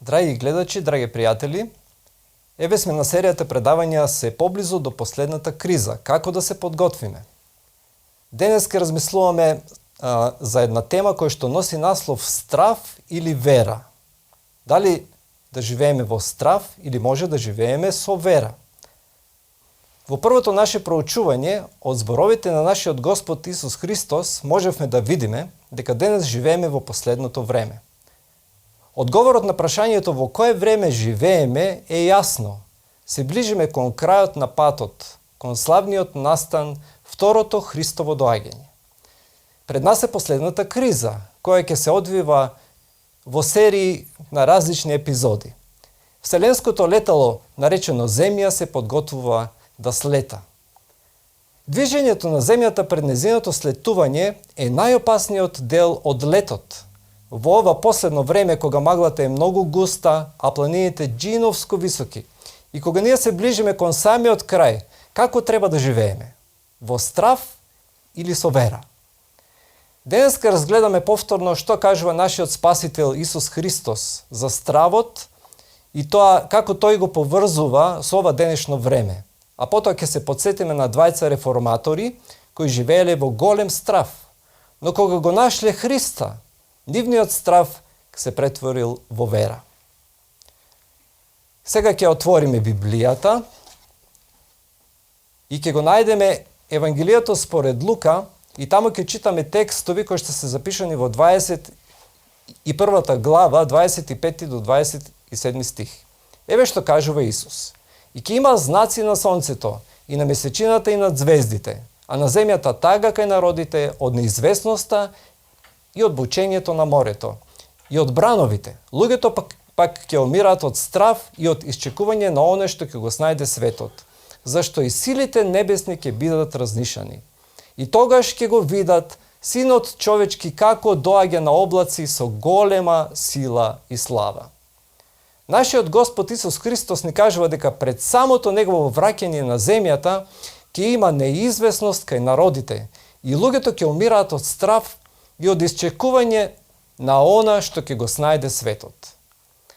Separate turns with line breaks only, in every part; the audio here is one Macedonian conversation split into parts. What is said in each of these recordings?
Драги гледачи, драги приятели, еве сме на серията предавания се поблизо до последната криза. Како да се подготвиме? Денес ке размислуваме за една тема која што носи наслов страв или вера. Дали да живееме во страв или може да живееме со вера? Во првото наше проучување од зборовите на нашиот Господ Исус Христос можевме да видиме дека денес живееме во последното време. Одговорот на прашањето во кое време живееме е јасно. Се ближиме кон крајот на патот, кон славниот настан, второто Христово доаѓање. Пред нас е последната криза, која ќе се одвива во серии на различни епизоди. Вселенското летало, наречено Земја, се подготвува да слета. Движењето на Земјата пред незиното слетување е најопасниот дел од летот. Во ова последно време, кога маглата е многу густа, а планините джиновско високи, и кога ние се ближиме кон самиот крај, како треба да живееме? Во страв или со вера? Денес ке разгледаме повторно што кажува нашиот Спасител Исус Христос за стравот и тоа како тој го поврзува со ова денешно време. А потоа ќе се подсетиме на двајца реформатори кои живееле во голем страв, но кога го нашле Христа, нивниот страв се претворил во вера. Сега ќе отвориме Библијата и ќе го најдеме Евангелието според Лука и таму ќе читаме текстови кои што се запишани во 21 глава, 25 до 27 стих. Еве што кажува Исус. И ќе има знаци на сонцето, и на месечината и над звездите, а на земјата тага кај народите од неизвестноста и од бучењето на морето, и од брановите. Луѓето пак ќе умираат од страв и од исчекување на оне што ќе го снајде светот, зашто и силите небесни ќе бидат разнишани. И тогаш ќе го видат Синот човечки како доаѓа на облаци со голема сила и слава. Нашиот Господ Исус Христос ни кажува дека пред самото негово враќање на земјата ќе има неизвестност кај народите и луѓето ќе умираат од страв и од исчекување на она што ќе го снајде светот.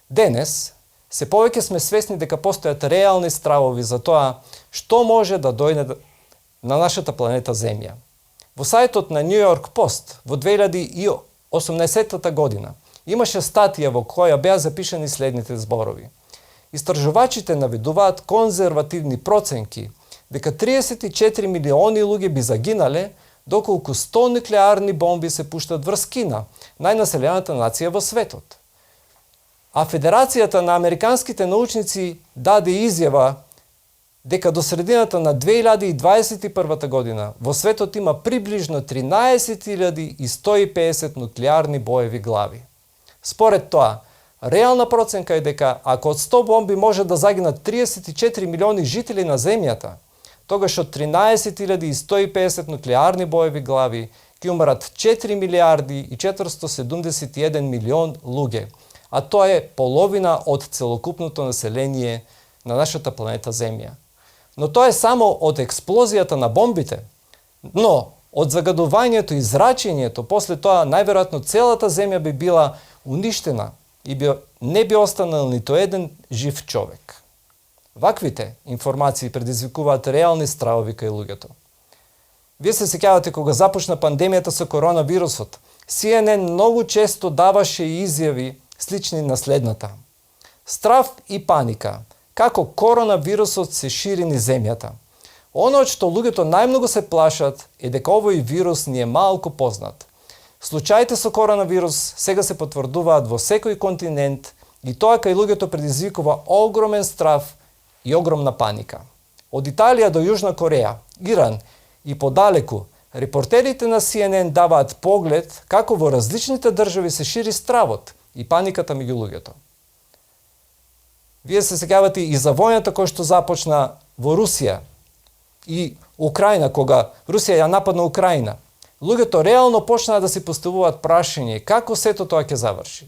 Денес, се повеќе сме свесни дека постојат реални стравови за тоа што може да дојде на нашата планета Земја. Во сајтот на New York Post во 2018 година имаше статија во која беа запишани следните зборови. Истражувачите наведуваат конзервативни проценки дека 34 милиони луѓе би загинале доколку 100 нуклеарни бомби се пуштат врз Кина, најнаселената нација во светот. А Федерацијата на американските научници даде изјава дека до средината на 2021 година во светот има приближно 13.150 нуклеарни боеви глави. Според тоа, реална проценка е дека ако од 100 бомби може да загинат 34 милиони жители на земјата, тогаш од 13.150 нуклеарни боеви глави ќе умрат 4 милиарди и 471 милион луѓе, а тоа е половина од целокупното население на нашата планета Земја. Но тоа е само од експлозијата на бомбите. Но од загадувањето и зрачењето, после тоа најверојатно целата Земја би била уништена и не би останал ниту еден жив човек. Ваквите информации предизвикуваат реални стравови кај луѓето. Вие се сеќавате кога започна пандемијата со коронавирусот, CNN многу често даваше изјави слични на следната. Страв и паника, како коронавирусот се шири низ земјата. Оно што луѓето најмногу се плашат е дека овој вирус ни е малку познат. Случаите со коронавирус сега се потврдуваат во секој континент и тоа кај луѓето предизвикува огромен страв и огромна паника. Од Италија до Јужна Кореја, Иран и подалеку, репортерите на CNN даваат поглед како во различните држави се шири стравот и паниката меѓу луѓето. Вие се сеќавате и за војната која што започна во Русија и Украина, кога Русија ја нападна Украина. Луѓето реално почнаа да си поставуваат прашање како сето тоа ќе заврши.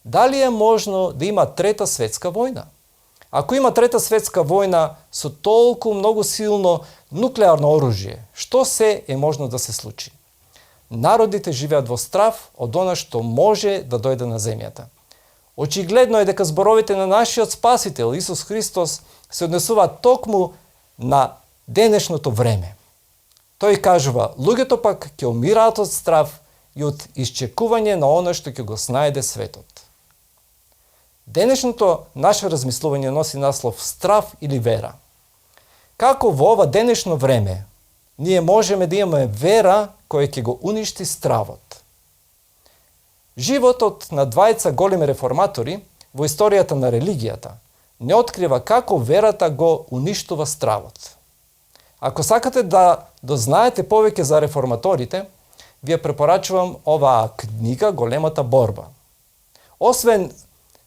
Дали е можно да има трета светска војна? Ако има трета светска војна со толку многу силно нуклеарно оружје, што се е можно да се случи? Народите живеат во страв од она што може да дојде на земјата. Очигледно е дека зборовите на нашиот Спасител Исус Христос се однесуваат токму на денешното време. Тој кажува, луѓето пак ќе умираат од страв и од исчекување на оно што ќе го снајде светот. Денешното наше размислување носи наслов страв или вера. Како во ова денешно време ние можеме да имаме вера која ќе го уништи стравот? Животот на двајца големи реформатори во историјата на религијата не открива како верата го уништува стравот. Ако сакате да дознаете повеќе за реформаторите, вие препорачувам оваа книга Големата борба. Освен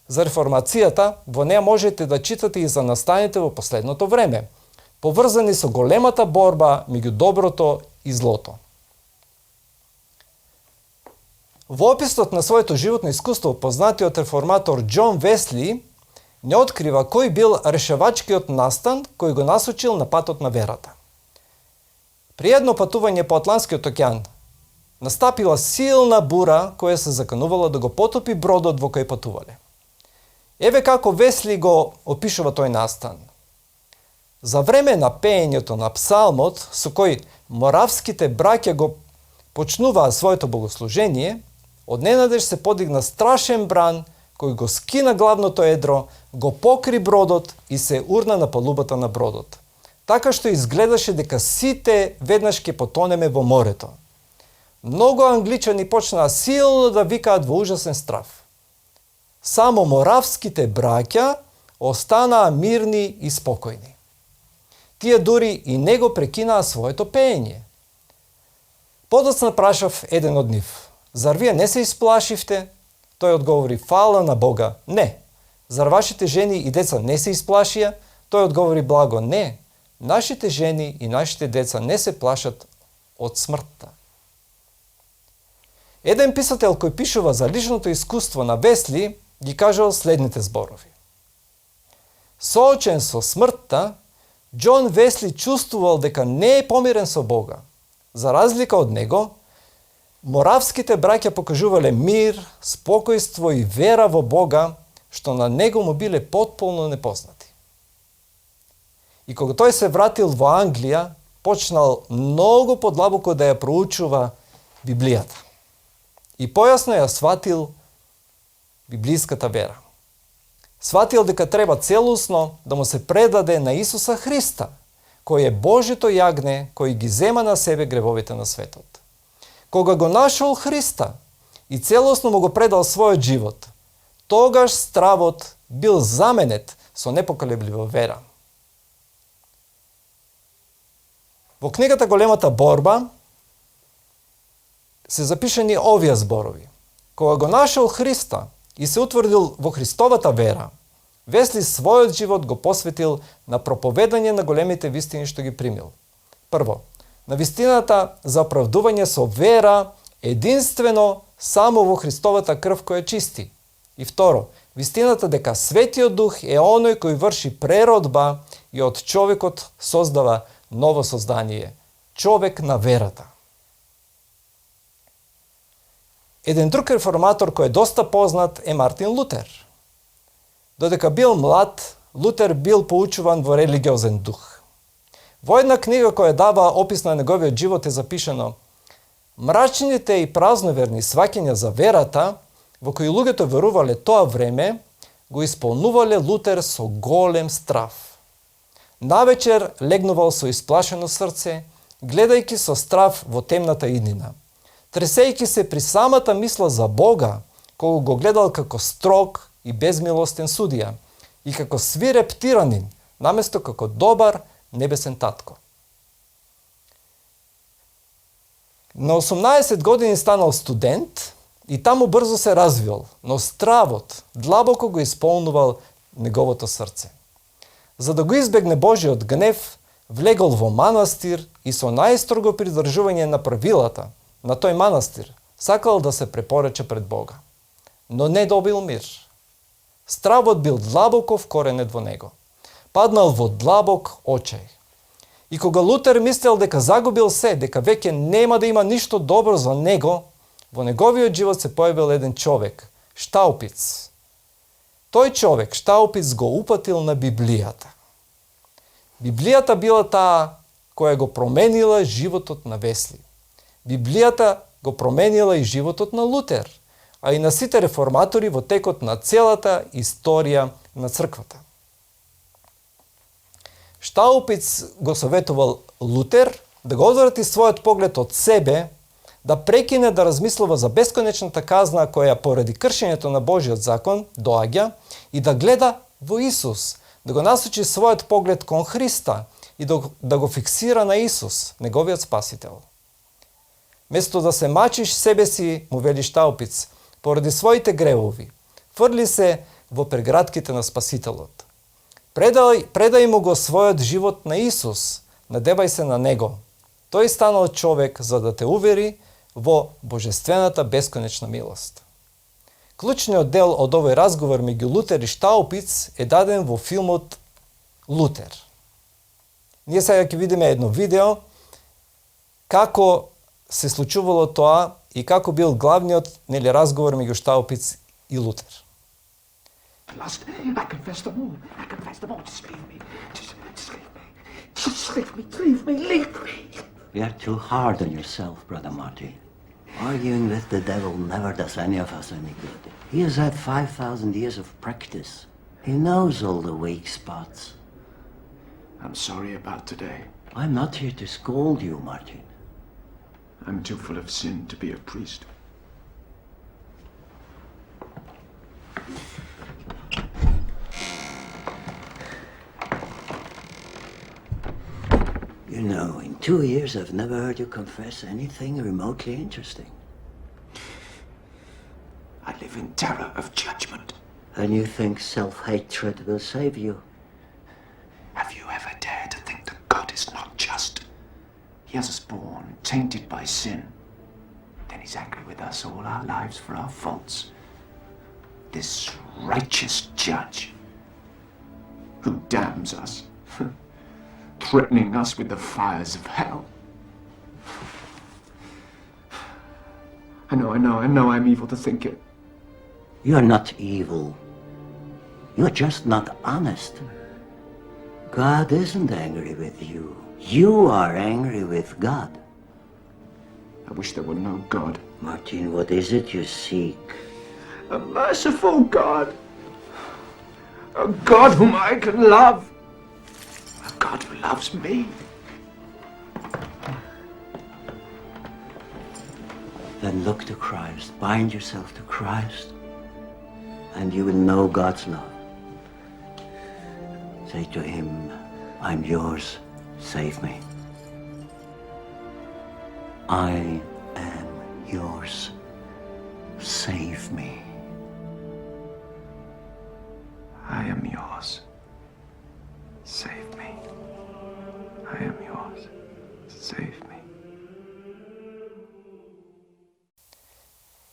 за реформацијата, во неја можете да читате и за настаните во последното време, поврзани со големата борба меѓу доброто и злото. Во описот на своето животно искуство, познатиот реформатор Џон Весли не открива кој бил решавачкиот настан кој го насочил на патот на верата. При едно патување по Атлантскиот океан настапила силна бура која се заканувала да го потопи бродот во кој патувале. Еве како Весли го опишува тој настан. За време на пеењето на псалмот со кој моравските браќа го почнуваа своето богослужение, одненадеж се подигна страшен бран кој го скина главното едро, го покри бродот и се урна на палубата на бродот. Така што изгледаше дека сите веднаш ќе потонеме во морето. Многу англичани почнаа силно да викаат во ужасен страв. Само моравските браќа останаа мирни и спокојни. Тие дури и не го прекинаа своето пеење. Подоцна прашав еден од нив: "Зар вие не се исплашивте?" Тој одговори: "Фала на Бога, не." "Зар вашите жени и деца не се исплашија?" Тој одговори благо: "Не. Нашите жени и нашите деца не се плашат од смртта." Еден писател кој пишува за личното искуство на Весли ги кажал следните зборови. Соочен со смртта, Џон Весли чувствувал дека не е помирен со Бога. За разлика од него, моравските браќа покажувале мир, спокојство и вера во Бога, што на него му биле потполно непознати. И кога тој се вратил во Англија, почнал многу подлабоко да ја проучува Библијата. И појасно ја сватил библиската вера. Сватил дека треба целосно да му се предаде на Исуса Христа, кој е Божито јагне, кој ги зема на себе гревовите на светот. Кога го нашол Христа и целосно му го предал својот живот, тогаш стравот бил заменет со непоколеблива вера. Во книгата Големата борба се запишани овие зборови. Кога го нашол Христа и се утврдил во Христовата вера, Весли својот живот го посветил на проповедање на големите вистини што ги примил. Прво, на вистината за оправдување со вера единствено само во Христовата крв која чисти. И второ, вистината дека Светиот Дух е оној кој врши преродба и од човекот создава ново создание, човек на верата. Еден друг реформатор кој е доста познат е Мартин Лутер. Додека бил млад, Лутер бил поучуван во религиозен дух. Во една книга која дава опис на неговиот живот е запишано: мрачните и празноверни сваќања за верата, во кои луѓето верувале тоа време, го исполнувале Лутер со голем страв. Навечер легнувал со исплашено срце, гледајќи со страв во темната иднина, тресејќи се при самата мисла за Бога, кога го гледал како строг и безмилостен судија и како свиреп тиранин, наместо како добар небесен татко. На 18 години станал студент и таму брзо се развил, но стравот длабоко го исполнувал неговото срце. За да го избегне Божиот гнев, влегол во манастир и со најстрого придржување на правилата на тој манастир сакал да се препорача пред Бога. Но не добил мир. Стравот бил длабоко вкоренет во него. Паднал во длабок очај. И кога Лутер мислел дека загубил се, дека веќе нема да има ништо добро за него, во неговиот живот се појавил еден човек, Штаупиц. Тој човек, Штаупиц, го упатил на Библијата. Библијата била таа која го променила животот на Весли. Библијата го променила и животот на Лутер, а и на сите реформатори во текот на целата историја на црквата. Штаупиц го советувал Лутер да го одврати својот поглед од себе, да прекине да размислува за бесконечната казна која поради кршењето на Божиот закон доаѓа и да гледа во Исус, да го насочи својот поглед кон Христа и да го фиксира на Исус, неговиот спасител. Место да се мачиш себе си, му вели Штаупиц, поради своите гревови, фрли се во прегратките на Спасителот. Предај му го својот живот на Исус, надевај се на Него. Тој станал човек за да те увери во божествената бесконечна милост. Клучниот дел од овој разговор меѓу Лутер и Штаупиц е даден во филмот Лутер. Ние сега ќе видиме едно видео како се случувало тоа и како бил главниот разговор меѓу Штаупиц и Лутер.
Lust, I confess them all. I confess them all. Just leave me. Just leave me. Just leave me. Leave me. Leave me.
You're too hard on yourself, Brother Marty. Arguing with the devil never does any of us any good. He has had 5,000 years of practice. He knows all the weak spots.
I'm sorry about today.
I'm not here to scold you, Martin.
I'm too full of sin to be a priest.
You know, in 2 years I've never heard you confess anything remotely interesting.
I live in terror of judgment.
And you think self-hatred will save you?
Have you ever dared to think that God is not just? He has us born, tainted by sin. Then he's angry with us all our lives for our faults. This righteous judge who damns us, threatening us with the fires of hell. I know I'm evil to think it.
You're not evil. You're just not honest. God isn't angry with you. You are angry with God.
I wish there were no God.
Martin, what is it you seek?
A merciful God. A God whom I can love. A God who loves me.
Then look to Christ. Bind yourself to Christ, and you will know God's love. Say to him, I'm yours, save me. I am yours, save me.
I am yours. Save me. I am yours. Save me.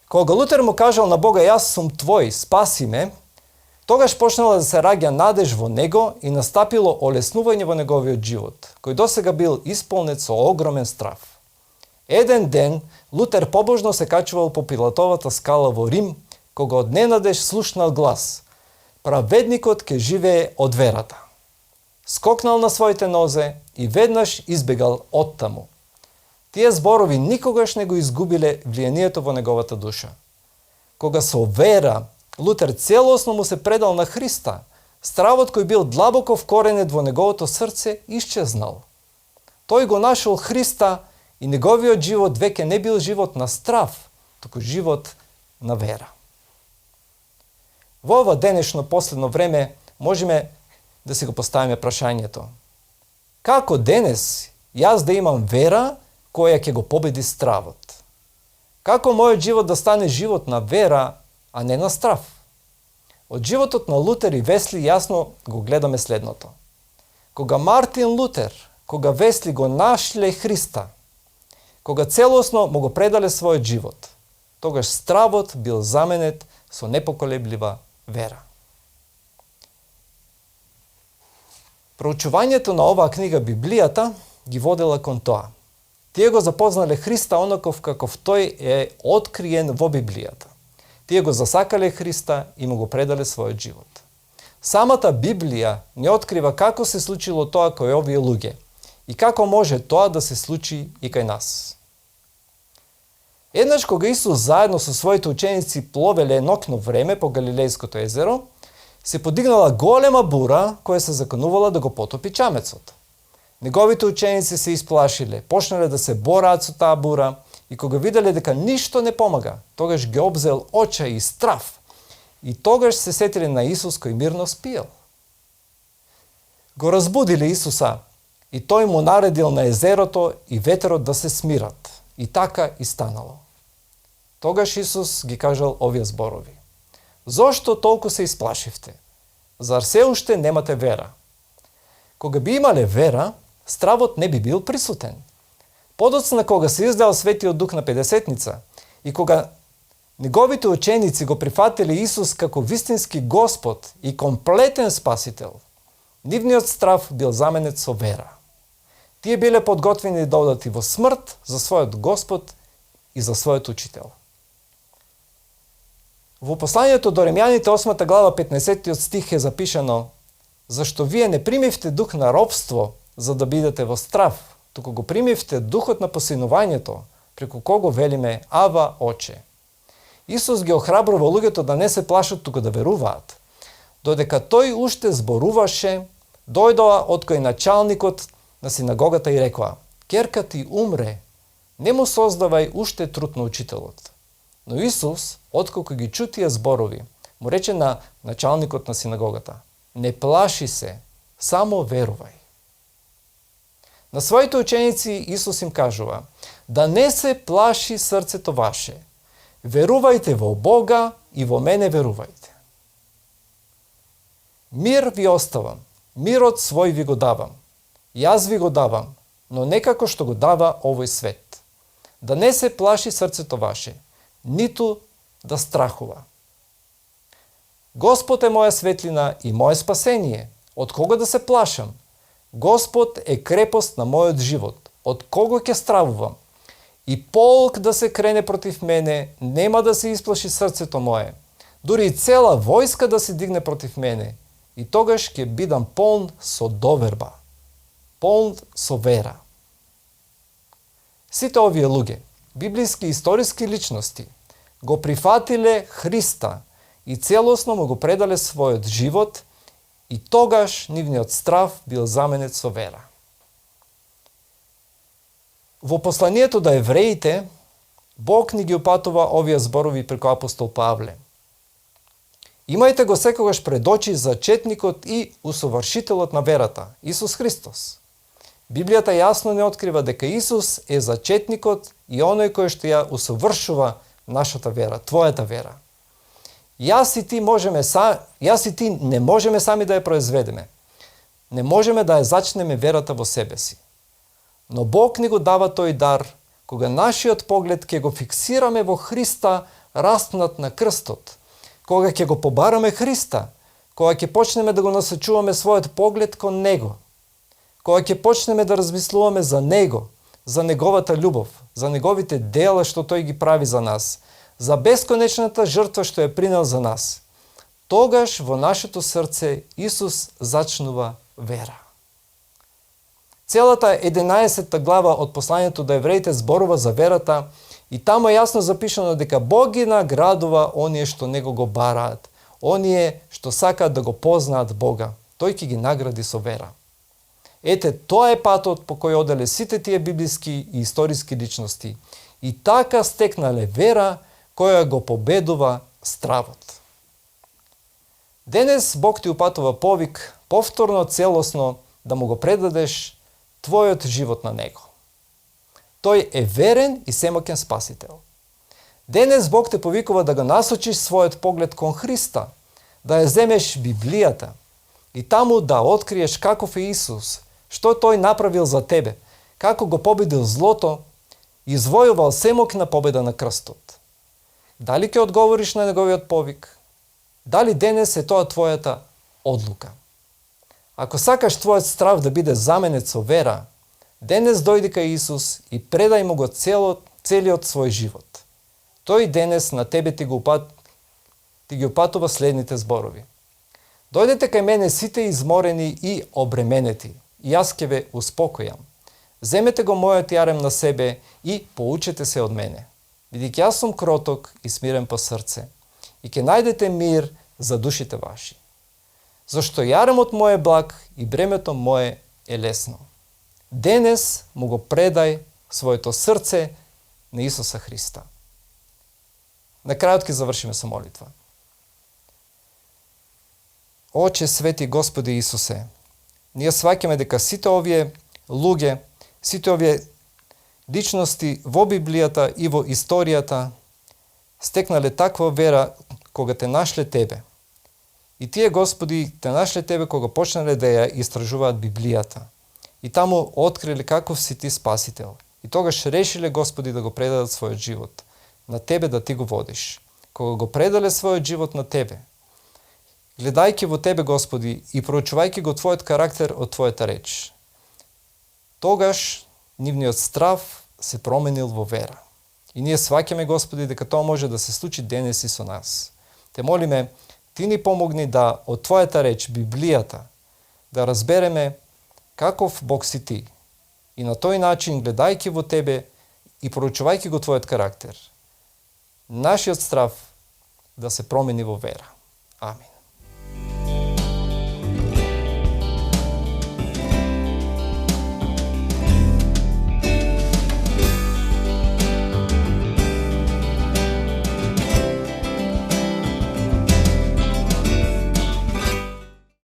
Кога Лутер му кажал на Бога, јас сум твој, спаси ме, тогаш почнала да се раѓа надеж во него и настапило олеснување во неговиот живот, кој досега бил исполнет со огромен страв. Еден ден Лутер побожно се качувал по Пилатовата скала во Рим, кога од ненадеж слушнал глас: праведникот ќе живее од верата. Скокнал на своите нозе и веднаш избегал оттаму. Тие зборови никогаш не го изгубиле влијанието во неговата душа. Кога со вера Лутер целосно му се предал на Христа, стравот кој бил длабоко вкоренет во неговото срце исчезнал. Тој го нашол Христа и неговиот живот веќе не бил живот на страв, туку живот на вера. Во ова денешно последно време можеме да си го поставиме прашањето: како денес јас да имам вера која ќе го победи стравот? Како мојот живот да стане живот на вера, а не на страв? Од животот на Лутер и Весли јасно го гледаме следното. Кога Мартин Лутер, кога Весли го нашле Христа, кога целосно му го предале својот живот, тогаш стравот бил заменет со непоколеблива вера. Проучувањето на оваа книга Библијата ги водела кон тоа. Тие го запознале Христа онаков каков тој е откриен во Библијата. Тие го засакале Христа и му го предале својот живот. Самата Библија не открива како се случило тоа кај овие луѓе и како може тоа да се случи и кај нас. Еднаш кога Исус заедно со своите ученици пловеле нокно време по Галилејското езеро, се подигнала голема бура која се заканувала да го потопи чамецот. Неговите ученици се исплашиле, почнале да се бораат со таа бура и кога виделе дека ништо не помага, тогаш ги обзел очај и страв. И тогаш се сетиле на Исус кој мирно спиел. Го разбудиле Исуса и тој му наредил на езерото и ветерот да се смират. И така и станало. Тогаш Исус ги кажал овие зборови. Зошто толку се исплашивте? Зар се уште немате вера? Кога би имале вера, стравот не би бил присутен. Подоцна кога се издал Светиот Дух на Педесетница и кога неговите ученици го прифатиле Исус како вистински Господ и комплетен Спасител, нивниот страв бил заменет со вера. Тие биле подготвени да одат и во смрт за својот Господ и за својот Учител. Во посланието до Римјаните 8 глава 15 стих е запишано: зашто вие не примивте дух на робство за да бидете во страв, туку го примивте духот на посинувањето, преку кого велиме Ава, Оче. Исус ги охрабрува луѓето да не се плашат, туку да веруваат. Додека тој уште зборуваше, дојдоа од кој началникот на синагогата и рекоа: керка ти умре, не му создавај уште труд на учителот. Но Исус, отколку ги чу тие зборови, му рече на началникот на синагогата: не плаши се, само верувај. На своите ученици Исус им кажува да не се плаши срцето ваше. Верувајте во Бога и во мене верувајте. Мир ви оставам, мирот свој ви го давам. Јас ви го давам, но не како што го дава овој свет. Да не се плаши срцето ваше, ниту да страхува. Господ е моја светлина и моје спасение. Од кого да се плашам? Господ е крепост на мојот живот. Од кого ќе стравувам? И полк да се крене против мене, нема да се исплаши срцето мое. Дури и цела војска да се дигне против мене, и тогаш ќе бидам полн со доверба, полн со вера. Сите овие луѓе, библиски и историски личности, го прифатиле Христа и целосно му го предале својот живот, и тогаш нивниот страв бил заменет со вера. Во посланието до евреите, Бог ни ги упатува овие зборови преку апостол Павле. Имајте го секогаш пред очи зачетникот и усовршителот на верата, Исус Христос. Библијата јасно не открива дека Исус е зачетникот и оној кој што ја усовршува нашата вера, твојата вера. Јас и ти не можеме сами да ја произведеме. Не можеме да ја зачнеме верата во себе си. Но Бог ни го дава тој дар, кога нашиот поглед ќе го фиксираме во Христа распнат на крстот, кога ќе го побараме Христа, кога ќе почнеме да го насочуваме својот поглед кон Него, кога ќе почнеме да размислуваме за Него, за Неговата љубов, за Неговите дела што Тој ги прави за нас, за бесконечната жртва што е принел за нас, тогаш во нашето срце Исус зачнува вера. Целата 11 глава од посланието до евреите зборува за верата и таму е јасно запишано дека Бог ги наградува оние што Него го бараат, оние што сакаат да го познаат Бога. Тој ќе ги награди со вера. Ете, тоа е патот по кој оделе сите тие библиски и историски личности и така стекнале вера која го победува стравот. Денес Бог ти упатува повик повторно целосно да му го предадеш твојот живот на Него. Тој е верен и семоќен Спасител. Денес Бог те повикува да го насочиш својот поглед кон Христа, да ја земеш Библијата и таму да откриеш каков е Исус, што Тој направил за тебе, како го победил злото и извојувал семоќна победа на крстот. Дали ќе одговориш на Неговиот повик? Дали денес е тоа твојата одлука? Ако сакаш твојот страв да биде заменет со вера, денес дојди кај Исус и предај му го целиот свој живот. Тој денес на тебе ти ги опатува следните зборови. Дојдете кај мене сите изморени и обременети, и јас ќе ве успокојам. Земете го мојот јарем на себе и поучете се од мене. Бидејќи јас сум кроток и смирен по срце, и ќе најдете мир за душите ваши. Зашто јаремот мој е благ и бремето моје е лесно. Денес му го предај своето срце на Исуса Христа. На крајот ќе завршиме со молитва. Оче свети Господи Исусе, ние сваќаме дека сите овие луѓе, сите овие личности во Библијата и во историјата стекнале таква вера кога те нашле Тебе. И тие, Господи, те нашле Тебе кога почнале да ја истражуваат Библијата. И таму откриле каков си Ти Спасител. И тогаш решиле, Господи, да го предадат својот живот на Тебе, да Ти го водиш. Кога го предале својот живот на Тебе, гледајќи во Тебе, Господи, и проучувајќи го Твојот карактер од Твојата реч, тогаш нивниот страв се променил во вера. И ние сваќаме, Господи, дека тоа може да се случи денес и со нас. Те молиме, Ти ни помогни да од Твојата реч, Библијата, да разбереме каков Бог си Ти. И на тој начин, гледајќи во Тебе и проучувајќи го Твојот карактер, нашиот страв да се промени во вера. Амин.